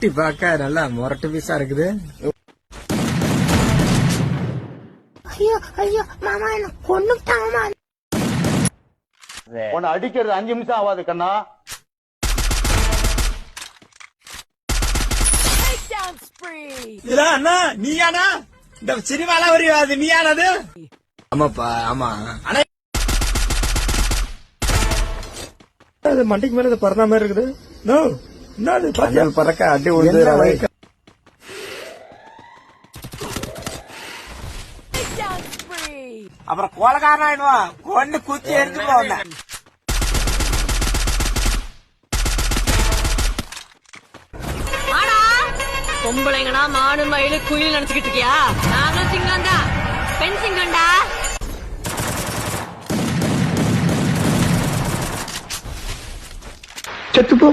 பாக்க நல்லா முரட்டு பீஸா இருக்குது. ஐயோ ஐயோ மாமா என்ன கொன்னுட்டாங்க. உன்னை அடிக்கிறது 5 நிமிஷம் ஆகாது கண்ணா. இல்ல அண்ணா நீயானா இந்த சினிமால வரையும் அது நீயானது? ஆமாப்பா ஆமா. ஆனா அது மண்டைக்கு மேல பறந்த மாதிரி இருக்குது. என்னது பறக்க அடி விழுந்து அப்புறம் கோலக்காரன் ஆயிடுவான். கொண்டு குத்தி எடுத்து போன பொம்பளைங்கனா மாடு மயிலு குயில் நினைச்சுக்கிட்டு இருக்கியா? நானும் சிங்கம் தான், பெண் சிங்கம்டா. செத்துப்போ.